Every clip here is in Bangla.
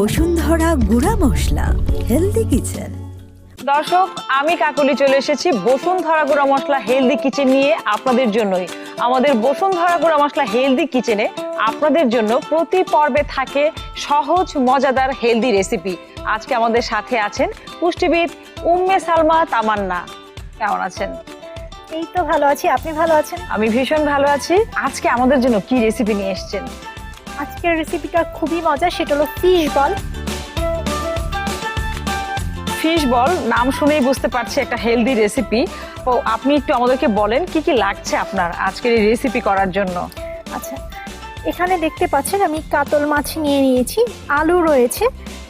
বসুন্ধরা গুঁড়া মশলা হেলদি কিচেন। দর্শক, আমি কাকলি চলে এসেছি বসুন্ধরা গুঁড়া মশলা হেলদি কিচেন নিয়ে আপনাদের জন্যই। আমাদের বসুন্ধরা গুঁড়া মশলা হেলদি কিচেনে আপনাদের জন্য প্রতি পর্বে থাকে সহজ মজাদার হেলদি রেসিপি। আজকে আমাদের সাথে আছেন পুষ্টিবিদ উম্মে সালমা তামান্না। কেমন আছেন? এই তো ভালো আছি, আপনি ভালো আছেন? আমি ভীষণ ভালো আছি। আজকে আমাদের জন্য কি রেসিপি নিয়ে এসেছেন? আজকের রেসিপিটা খুবই মজা, সেটা হলো ফিশ বল। ফিশ বল নাম শুনেই বুঝতে পারছি একটা হেলদি রেসিপি। তো আপনি একটু আমাদেরকে বলেন কি কি লাগছে আপনার আজকের এই রেসিপি করার জন্য। আচ্ছা, এখানে দেখতে পাচ্ছেন আমি কাতল মাছ নিয়ে নিয়েছি, আলু রয়েছে,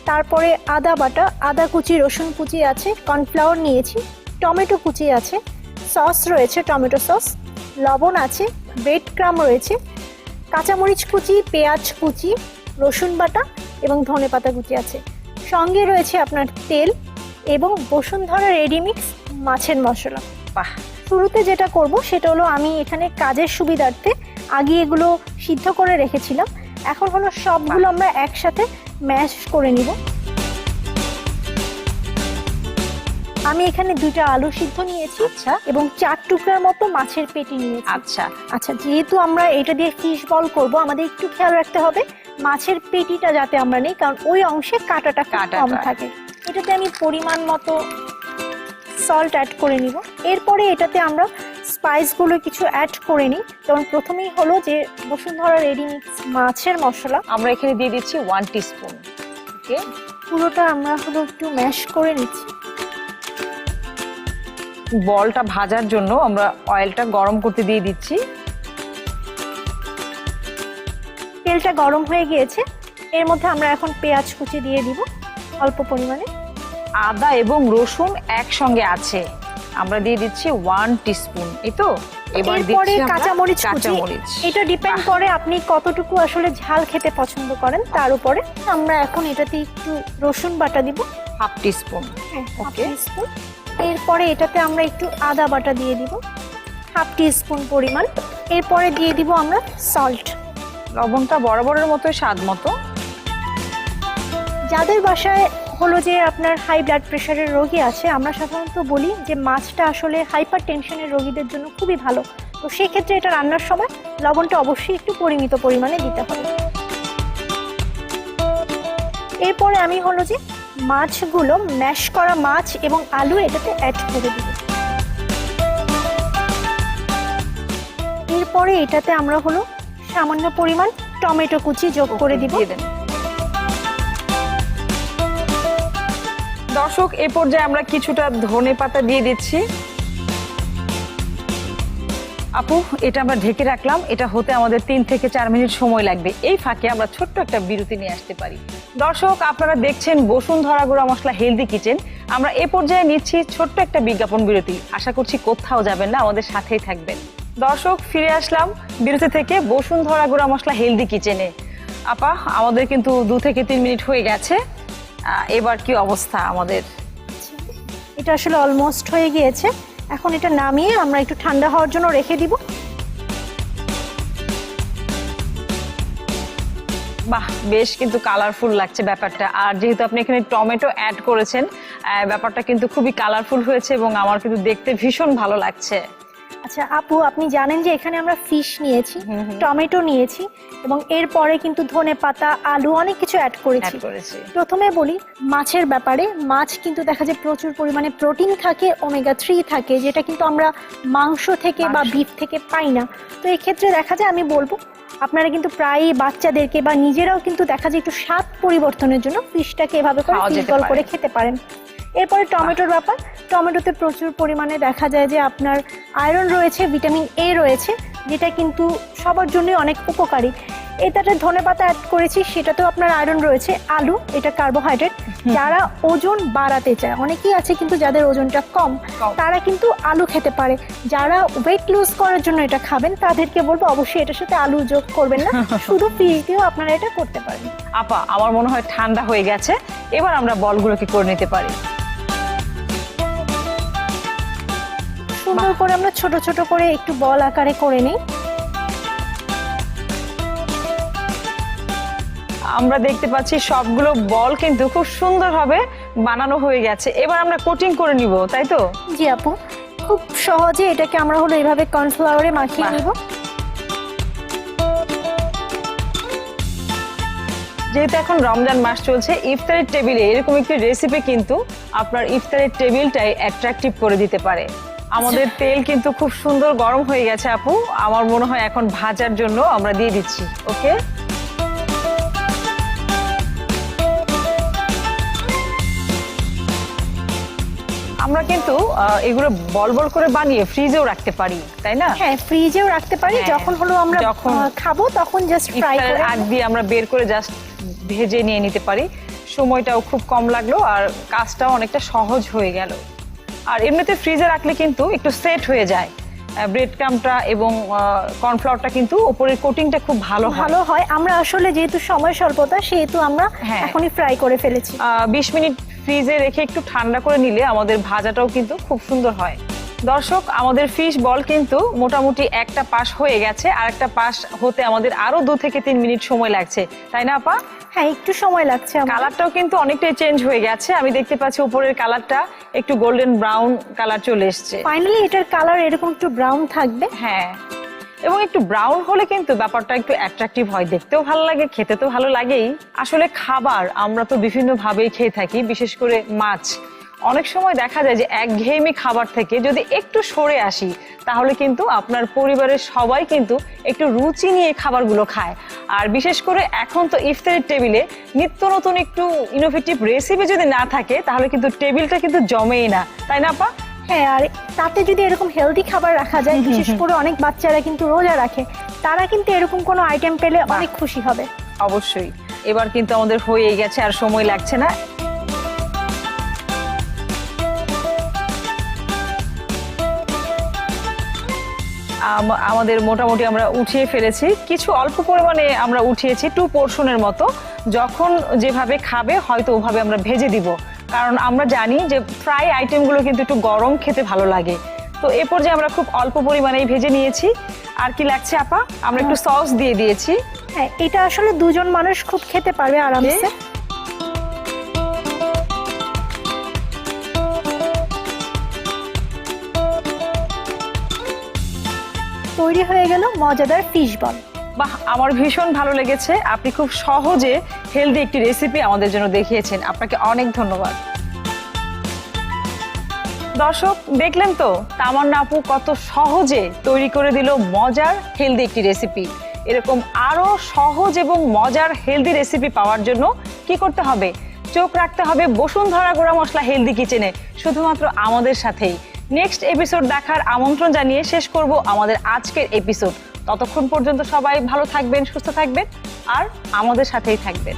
তারপরে আদা বাটা, আদা কুচি, রসুন কুচি আছে, কর্নফ্লাওয়ার নিয়েছি, টমেটো কুচি আছে, সস রয়েছে, টমেটো সস, লবণ আছে, ব্রেড ক্রাম্ব রয়েছে, কাঁচামরিচ কুচি, পেঁয়াজ কুচি, রসুন বাটা এবং ধনেপাতা কুচি আছে। সঙ্গে রয়েছে আপনার তেল এবং বসুন্ধরা রেডিমিক্স মাছের মশলা। বাহ! শুরুতে যেটা করব সেটা হলো আমি এখানে কাজের সুবিধার্থে আগে এগুলো সিদ্ধ করে রেখেছিলাম, এখন হলো সবগুলো আমরা একসাথে ম্যাশ করে নিব। আমি এখানে 2টা আলু সিদ্ধ নিয়েছি, আচ্ছা, এবং 4 টুকরার মতো মাছের পেটি নিয়েছি। আচ্ছা আচ্ছা, যেহেতু আমরা এটা দিয়ে ফিশ বল করব, আমাদের একটু খেয়াল রাখতে হবে মাছের পেটিটা যাতে আমরা নেই, কারণ ওই অংশে কাঁটাটা কম থাকে। এটাতে আমি পরিমাণ মতো সল্ট অ্যাড করে নিব। এরপরে এটাতে আমরা স্পাইসগুলো কিছু অ্যাড করে নিই। যেমন প্রথমেই হলো যে বসুন্ধরা রেডিমিক্স মাছের মশলা আমরা এখানে দিয়ে দিচ্ছি 1 টিস্পুন। ওকে, পুরোটা আমরা হলো একটু ম্যাশ করে নিচ্ছি। বলটা ভাজার জন্য আমরা অয়েলটা গরম করতে দিয়ে দিচ্ছি। তেলটা গরম হয়ে গিয়েছে, এর মধ্যে আমরা এখন পেঁয়াজ কুচি দিয়ে দিব অল্প পরিমাণে। আদা এবং রসুন একসঙ্গে আছে, আমরা দিয়ে দিচ্ছি 1 টিস্পুন। এই তো, এবার এরপরে দিচ্ছি কাঁচামরিচ কুচি। কাঁচামরিচ। এটা ডিপেন্ড করে আপনি কতটুকু আসলে ঝাল খেতে পছন্দ করেন তার উপরে। আমরা এখন এটাতে একটু রসুন বাটা দিব, 1/2 টিস্পুন। ওকে। এরপরে এটাতে আমরা একটু আদা বাটা দিয়ে দিব 1/2 টিস্পুন পরিমাণ। এরপরে দিয়ে দিব আমরা সল্ট, লবণটা বরাবরের মতো স্বাদ মতো। যাদের বাসায় হলো যে আপনার হাই ব্লাড প্রেশারের রোগী আছে, আমরা সাধারণত বলি যে মাছটা আসলে হাইপার টেনশনের রোগীদের জন্য খুবই ভালো। তো সেক্ষেত্রে এটা রান্নার সময় লবণটা অবশ্যই একটু পরিমিত পরিমাণে দিতে হবে। এরপরে আমি হলো যে মাছগুলো ম্যাশ করা মাছ এবং আলু এটাতে অ্যাড করে দিব। এরপরে এটাতে আমরা হলো সামান্য পরিমাণ টমেটো কুচি যোগ করে দিব। দর্শক, এই পর্যায়ে আমরা কিছুটা ধনেপাতা দিয়ে দিচ্ছি। আপু, এটা আমরা ঢেকে রাখলাম, এটা হতে আমাদের 3 থেকে 4 মিনিট সময় লাগবে। এই ফাঁকে আমরা ছোট্ট একটা বিরতি নিয়ে আসতে পারি। দর্শক, আপনারা দেখছেন বসুন্ধরা গুঁড়া মশলা হেলদি কিচেন। আমরা এ পর্যায়ে নিচ্ছি ছোট্ট একটা বিজ্ঞাপন বিরতি। আশা করছি কোথাও যাবেন না, আমাদের সাথেই থাকবেন। দর্শক, ফিরে আসলাম বিরতি থেকে বসুন্ধরা গুঁড়া মশলা হেলদি কিচেনে। আপা, আমাদের কিন্তু 2 থেকে 3 মিনিট হয়ে গেছে। এবার কি অবস্থা আমাদের? এটা আসলে অলমোস্ট হয়ে গিয়েছে, এখন এটা নামিয়ে আমরা একটু ঠান্ডা হওয়ার জন্য রেখে দিব। বাহ, বেশ কিন্তু কালারফুল লাগছে ব্যাপারটা। আর যেহেতু আপনি এখানে টমেটো অ্যাড করেছেন, ব্যাপারটা কিন্তু খুবই কালারফুল হয়েছে এবং আমার কিন্তু দেখতে ভীষণ ভালো লাগছে। আচ্ছা আপু, আপনি জানেন যে এখানে আমরা ফিশ নিয়েছি, টমেটো নিয়েছি এবং এরপরে কিন্তু ধনেপাতা, আলু অনেক কিছু অ্যাড করেছি। প্রথমে বলি মাছের ব্যাপারে। মাছ কিন্তু দেখা যায় প্রচুর পরিমাণে প্রোটিন থাকে, ওমেগা 3 থাকে, যেটা কিন্তু আমরা মাংস থেকে বা বিফ থেকে পাই না। তো এই ক্ষেত্রে দেখা যায় আমি বলবো আপনারা কিন্তু প্রায়ই বাচ্চাদেরকে বা নিজেরাও কিন্তু দেখা যায় একটু স্বাদ পরিবর্তনের জন্য ফিশটাকে এভাবে করে ফিশ বল করে খেতে পারেন। এরপরে টমেটোর ব্যাপার। টমেটোতে প্রচুর পরিমাণে দেখা যায় যে আপনার আয়রন রয়েছে, ভিটামিন এ রয়েছে, যেটা কিন্তু সবার জন্যই অনেক উপকারী। এটাতে ধনেপাতা অ্যাড করেছি, সেটাতেও আপনার আয়রন রয়েছে। আলু, এটা কার্বোহাইড্রেট। যারা ওজন বাড়াতে চায়, অনেকেই আছে কিন্তু যাদের ওজনটা কম, তারা কিন্তু আলু খেতে পারে। যারা ওয়েট লুজ করার জন্য এটা খাবেন, তাদেরকে বলবো অবশ্যই এটার সাথে আলু যোগ করবেন না, শুধু ফিশ দিয়েও আপনারা এটা করতে পারেন। আপা, আমার মনে হয় ঠান্ডা হয়ে গেছে, এবার আমরা বলগুলোকে করে নিতে পারি। সুন্দর করে আমরা ছোট ছোট করে একটু বল আকারে করে নিই। আমরা দেখতে পাচ্ছি সবগুলো বল কিন্তু খুব সুন্দরভাবে বানানো হয়ে গেছে। এবার আমরা কোটিং করে নিব, তাই তো? জি আপু, খুব সহজে এটাকে আমরা হলো এইভাবে কর্নফ্লাওয়ারে মাখিয়ে নিব। যেহেতু এখন রমজান মাস চলছে, ইফতারের টেবিলে এরকম একটি রেসিপি কিন্তু আপনার ইফতারের টেবিলটাই অ্যাট্রাকটিভ করে দিতে পারে। আমাদের তেল কিন্তু খুব সুন্দর গরম হয়ে গেছে আপু, আমার মনে হয় এখন ভাজার জন্য আমরা দিয়ে দিচ্ছি। ওকে, আমরা কিন্তু এগুলো বল বল করে বানিয়ে ফ্রিজেও রাখতে পারি, তাই না? হ্যাঁ, ফ্রিজেও রাখতে পারি। যখন হলো আমরা খাবো তখন জাস্ট ফ্রাই করে আগ দিয়ে আমরা বের করে জাস্ট ভেজে নিয়ে নিতে পারি। সময়টাও খুব কম লাগলো আর কাজটাও অনেকটা সহজ হয়ে গেল। আর এমনিতে ফ্রিজে রাখলে কিন্তু একটু সেট হয়ে যায় ব্রেড ক্রামটা এবং কর্নফ্লাওয়ারটা, কিন্তু উপরের কোটিংটা খুব ভালো হয়। আমরা আসলে যেহেতু সময় স্বল্পতা সেহেতু আমরা এখনই ফ্রাই করে ফেলেছি। 20 মিনিট ফ্রিজে রেখে একটু ঠান্ডা করে নিলে আমাদের ভাজাটাও কিন্তু খুব সুন্দর হয়। দর্শক, আমাদের ফিশ বল কিন্তু মোটামুটি একটা পাশ হয়ে গেছে, আর একটা পাশ হতে আমাদের আরো 2 থেকে 3 মিনিট সময় লাগছে, তাই না আপা? হ্যাঁ, একটু সময় লাগছে। কালারটাও কিন্তু অনেকটাই চেঞ্জ হয়ে গেছে। আমি দেখতে পাচ্ছি উপরের কালারটা একটু গোল্ডেন ব্রাউন কালার চলে এসছে। ফাইনালি এটার কালার এরকম একটু ব্রাউন থাকবে। হ্যাঁ, এবং একটু ব্রাউন হলে কিন্তু ব্যাপারটা একটু অ্যাট্রাকটিভ হয়, দেখতেও ভালো লাগে, খেতে তো ভালো লাগেই। আসলে খাবার আমরা তো বিভিন্ন ভাবেই খেয়ে থাকি, বিশেষ করে মাছ। অনেক সময় দেখা যায় যে একঘেয়েমি খাবার থেকে যদি একটু সরে আসি, তাহলে কিন্তু আপনার পরিবারের সবাই কিন্তু একটু রুচি নিয়ে খাবারগুলো খায়। আর বিশেষ করে এখন তো ইফতারের টেবিলে নিত্য নতুন একটু ইনোভেটিভ রেসিপি যদি না থাকে, তাহলে কিন্তু টেবিলটা কিন্তু জমেই না, তাই না আপা? হ্যাঁ, আর তাতে যদি এরকম হেলদি খাবার রাখা যায়, বিশেষ করে অনেক বাচ্চারা কিন্তু রোজা রাখে, তারা কিন্তু এরকম কোনো আইটেম পেলে অনেক খুশি হবে। অবশ্যই। এবার কিন্তু আমাদের হয়েই গেছে, আর সময় লাগছে না। আমাদের মোটামুটি আমরা উঠিয়ে ফেলেছি, কিছু অল্প পরিমাণে আমরা উঠিয়েছি 2 পোর্শনের মতো। যখন যেভাবে খাবে হয়তো ওভাবে আমরা ভেজে দিব, কারণ আমরা জানি যে ফ্রাই আইটেমগুলো কিন্তু একটু গরম খেতে ভালো লাগে। তো এ পর্যায়ে আমরা খুব অল্প পরিমাণেই ভেজে নিয়েছি। আর কি লাগছে আপা? আমরা একটু সস দিয়ে দিয়েছি। হ্যাঁ, এটা আসলে 2 জন মানুষ খুব খেতে পারবে আরামসে। তৈরি হয়ে গেল মজাদার ফিশ বল। বাহ, আমার ভীষণ ভালো লেগেছে। আপনি খুব সহজে হেলদি একটি রেসিপি আমাদের জন্য দেখিয়েছেন, আপনাকে অনেক ধন্যবাদ। দর্শক, দেখলেন তো তামান্না আপু কত সহজে তৈরি করে দিল মজার হেলদি একটি রেসিপি। এরকম আরো সহজ এবং মজার হেলদি রেসিপি পাওয়ার জন্য কি করতে হবে? চোখ রাখতে হবে বসুন্ধরা গুঁড়া মশলা হেলদি কিচেনে, শুধুমাত্র আমাদের সাথেই। নেক্সট এপিসোড দেখার আমন্ত্রণ জানিয়ে শেষ করব আমাদের আজকের এপিসোড। ততক্ষণ পর্যন্ত সবাই ভালো থাকবেন, সুস্থ থাকবেন আর আমাদের সাথেই থাকবেন।